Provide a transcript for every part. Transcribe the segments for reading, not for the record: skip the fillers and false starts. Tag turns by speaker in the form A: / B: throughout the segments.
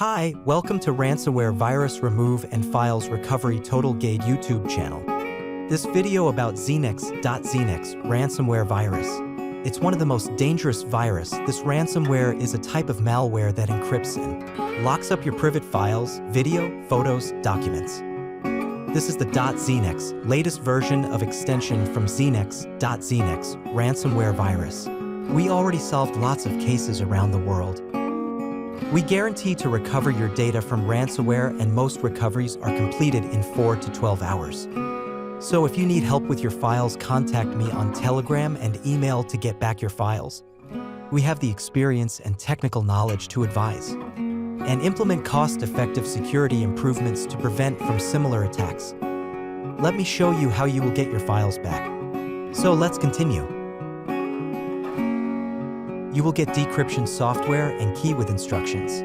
A: Hi, welcome to Ransomware Virus Remove and Files Recovery Total Guide YouTube channel. This video about ZENEX ransomware virus. It's one of the most dangerous virus. This ransomware is a type of malware that encrypts and locks up your private files, video, photos, documents. This is the .ZENEX, latest version of extension from ZENEX ransomware virus. We already solved lots of cases around the world. We guarantee to recover your data from ransomware, and most recoveries are completed in 4 to 12 hours. So if you need help with your files, contact me on Telegram and email to get back your files. We have the experience and technical knowledge to advise and implement cost-effective security improvements to prevent from similar attacks. Let me show you how you will get your files back. So let's continue. You will get decryption software and key with instructions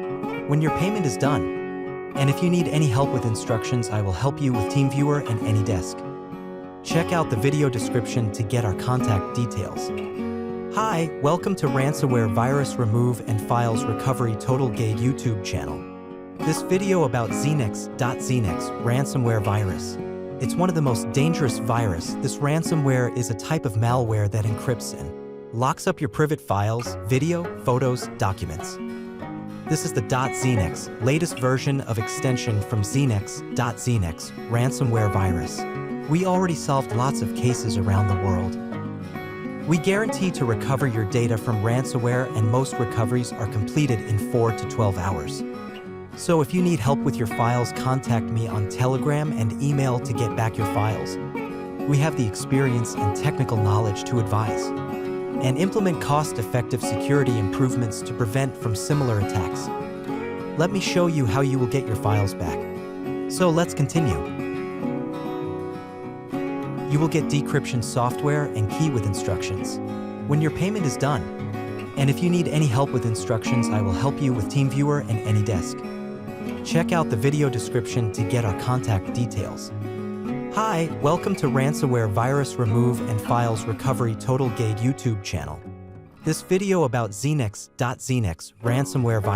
A: when your payment is done. And if you need any help with instructions, I will help you with TeamViewer and AnyDesk. Check out the video description to get our contact details. Hi, welcome to Ransomware Virus Remove and Files Recovery Total Guide YouTube channel. This video about ZENEX ransomware virus. It's one of the most dangerous virus. This ransomware is a type of malware that encrypts and locks up your private files, video, photos, documents. This is the .ZENEX, latest version of extension from ZENEX ransomware virus. We already solved lots of cases around the world. We guarantee to recover your data from ransomware, and most recoveries are completed in 4 to 12 hours. So if you need help with your files, contact me on Telegram and email to get back your files. We have the experience and technical knowledge to advise and implement cost-effective security improvements to prevent from similar attacks. Let me show you how you will get your files back. So let's continue. You will get decryption software and key with instructions when your payment is done. And if you need any help with instructions, I will help you with TeamViewer and AnyDesk. Check out the video description to get our contact details. Hi, welcome to Ransomware Virus Remove and Files Recovery Total Guide YouTube channel. This video about ZENEX ransomware virus.